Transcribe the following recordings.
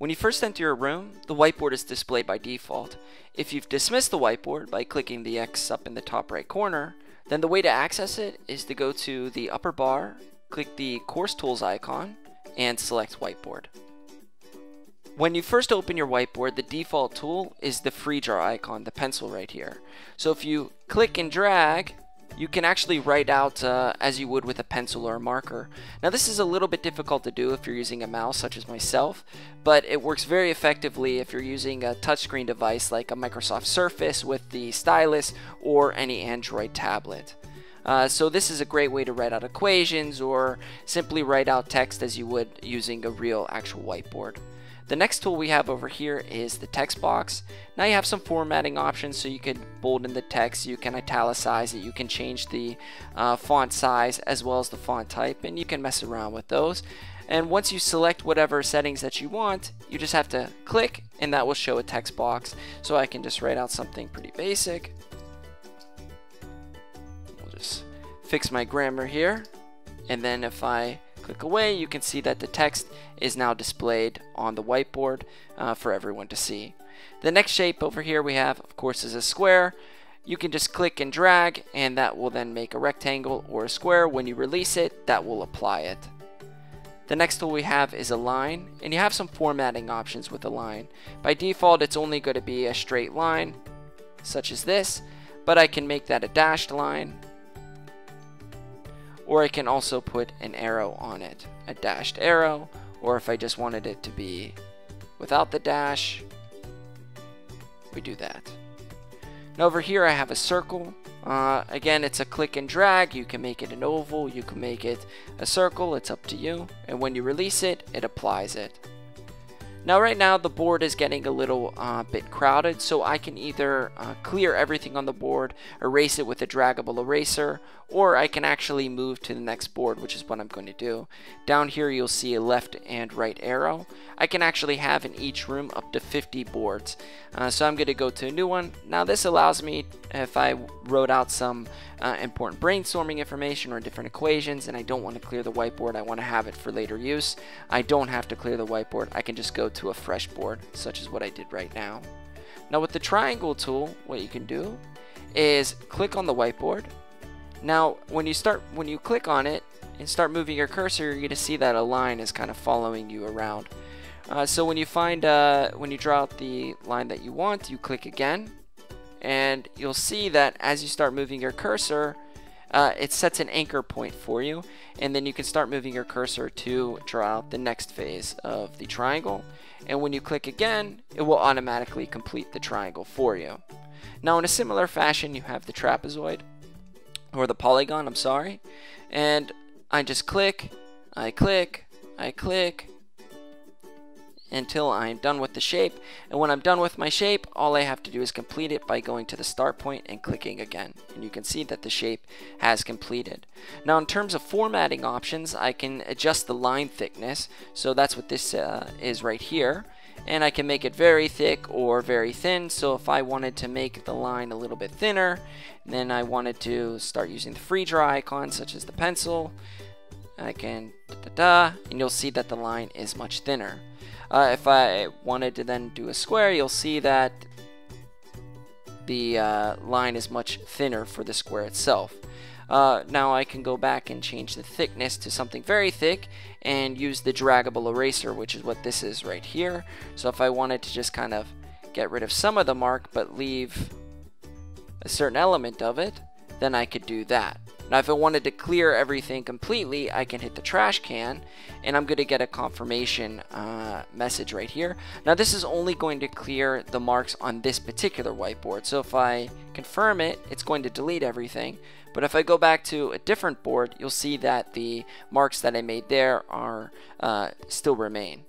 When you first enter your room, the whiteboard is displayed by default. If you've dismissed the whiteboard by clicking the X up in the top right corner, then the way to access it is to go to the upper bar, click the Course Tools icon, and select Whiteboard. When you first open your whiteboard, the default tool is the free draw icon, the pencil right here. So if you click and drag, you can actually write out as you would with a pencil or a marker. Now this is a little bit difficult to do if you're using a mouse such as myself, but it works very effectively if you're using a touchscreen device like a Microsoft Surface with the stylus or any Android tablet. So this is a great way to write out equations or simply write out text as you would using a real actual whiteboard. The next tool we have over here is the text box. Now you have some formatting options, so you can bolden the text, you can italicize it, you can change the font size as well as the font type, and you can mess around with those. And once you select whatever settings that you want, you just have to click and that will show a text box. So I can just write out something pretty basic. We'll just fix my grammar here, and then if I click away, you can see that the text is now displayed on the whiteboard for everyone to see. The next shape over here we have, of course, is a square. You can just click and drag and that will then make a rectangle or a square. When you release it, that will apply it. The next tool we have is a line, and you have some formatting options with a line. By default, it's only going to be a straight line such as this, but I can make that a dashed line, or I can also put an arrow on it, a dashed arrow, or if I just wanted it to be without the dash, we do that. Now over here I have a circle. Again, it's a click and drag. You can make it an oval, you can make it a circle, it's up to you. And when you release it, it applies it. Now right now the board is getting a little bit crowded, so I can either clear everything on the board, erase it with a draggable eraser, or I can actually move to the next board, which is what I'm going to do. Down here you'll see a left and right arrow. I can actually have in each room up to 50 boards. So I'm going to go to a new one. Now this allows me, if I wrote out some important brainstorming information or different equations and I don't want to clear the whiteboard, I want to have it for later use, I don't have to clear the whiteboard. I can just go to a fresh board, such as what I did right now. Now with the triangle tool, what you can do is click on the whiteboard. Now when you click on it and start moving your cursor, you're going to see that a line is kind of following you around. So when you draw out the line that you want, you click again, and you'll see that as you start moving your cursor, it sets an anchor point for you, and then you can start moving your cursor to draw out the next phase of the triangle. And when you click again, it will automatically complete the triangle for you. Now in a similar fashion, you have the trapezoid, or the polygon, I'm sorry, and I just click, I click, I click, until I'm done with the shape. And when I'm done with my shape, all I have to do is complete it by going to the start point and clicking again, and you can see that the shape has completed. Now in terms of formatting options, I can adjust the line thickness, so that's what this is right here, and I can make it very thick or very thin. So if I wanted to make the line a little bit thinner, then I wanted to start using the free draw icon such as the pencil, I can and you'll see that the line is much thinner. If I wanted to then do a square, you'll see that the line is much thinner for the square itself. Now I can go back and change the thickness to something very thick and use the draggable eraser, which is what this is right here. So if I wanted to just kind of get rid of some of the mark but leave a certain element of it, then I could do that. Now if I wanted to clear everything completely, I can hit the trash can, and I'm going to get a confirmation message right here. Now this is only going to clear the marks on this particular whiteboard, so if I confirm it, it's going to delete everything. But if I go back to a different board, you'll see that the marks that I made there are still remain.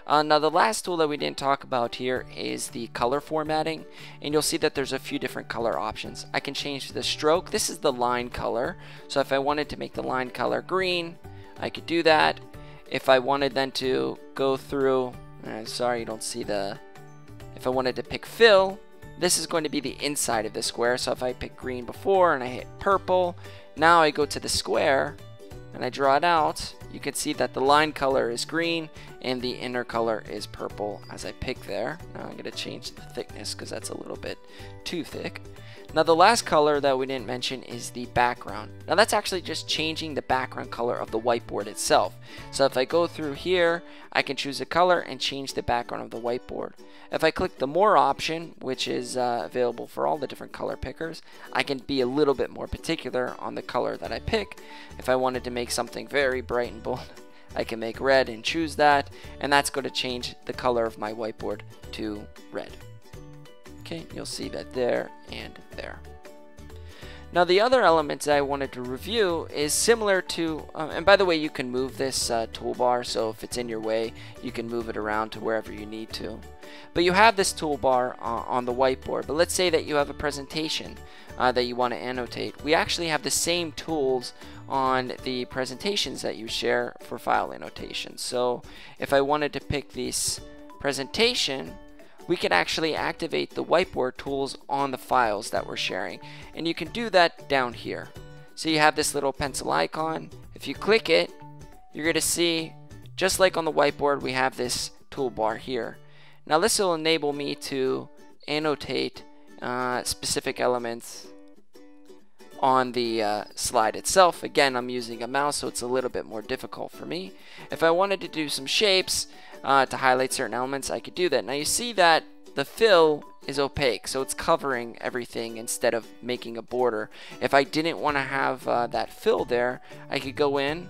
Now the last tool that we didn't talk about here is the color formatting, and you'll see that there's a few different color options. I can change the stroke. This is the line color, so if I wanted to make the line color green, I could do that. If I wanted then to go through, sorry you don't see the, if I wanted to pick fill, this is going to be the inside of the square. So if I pick green before and I hit purple, now I go to the square and I draw it out, you can see that the line color is green and the inner color is purple as I pick there. Now I'm going to change the thickness because that's a little bit too thick. Now the last color that we didn't mention is the background. Now that's actually just changing the background color of the whiteboard itself. So if I go through here, I can choose a color and change the background of the whiteboard. If I click the more option, which is available for all the different color pickers, I can be a little bit more particular on the color that I pick. If I wanted to make something very bright and bold, I can make red and choose that, and that's going to change the color of my whiteboard to red. Okay, you'll see that there and there. Now the other elements I wanted to review is similar to, and by the way, you can move this toolbar, so if it's in your way, you can move it around to wherever you need to. But you have this toolbar on the whiteboard, but let's say that you have a presentation that you want to annotate. We actually have the same tools on the presentations that you share for file annotations. So if I wanted to pick this presentation, we can actually activate the whiteboard tools on the files that we're sharing. And you can do that down here. So you have this little pencil icon. If you click it, you're going to see, just like on the whiteboard, we have this toolbar here. Now this will enable me to annotate specific elements on the slide itself. Again, I'm using a mouse, so it's a little bit more difficult for me. If I wanted to do some shapes to highlight certain elements, I could do that. Now you see that the fill is opaque, so it's covering everything instead of making a border. If I didn't want to have that fill there, I could go in,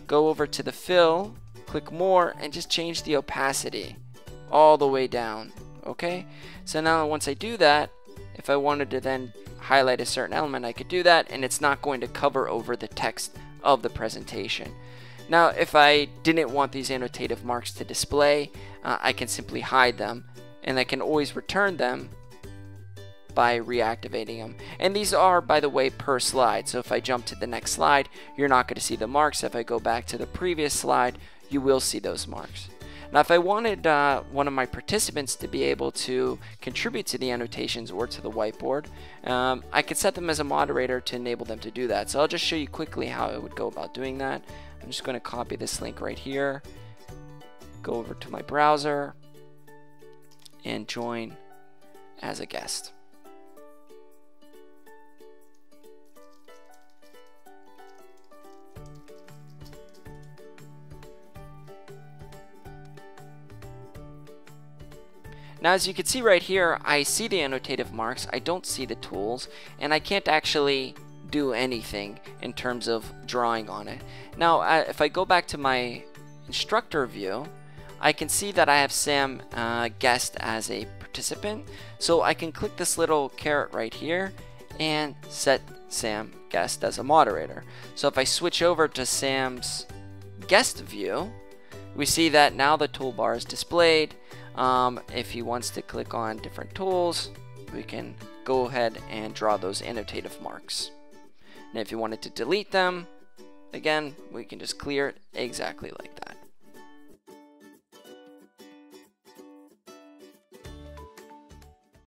go over to the fill, click more, and just change the opacity all the way down. Okay, so now once I do that, if I wanted to then highlight a certain element, I could do that, and it's not going to cover over the text of the presentation. Now if I didn't want these annotative marks to display, I can simply hide them, and I can always return them by reactivating them. And these are, by the way, per slide, so if I jump to the next slide, you're not going to see the marks. If I go back to the previous slide, you will see those marks. Now if I wanted one of my participants to be able to contribute to the annotations or to the whiteboard, I could set them as a moderator to enable them to do that. So I'll just show you quickly how I would go about doing that. I'm just going to copy this link right here, go over to my browser, and join as a guest. Now as you can see right here, I see the annotative marks, I don't see the tools, and I can't actually do anything in terms of drawing on it. Now if I go back to my instructor view, I can see that I have Sam guest as a participant, so I can click this little caret right here and set Sam guest as a moderator. So if I switch over to Sam's guest view, we see that now the toolbar is displayed. If he wants to click on different tools, we can go ahead and draw those annotative marks. And if you wanted to delete them, again, we can just clear it exactly like that.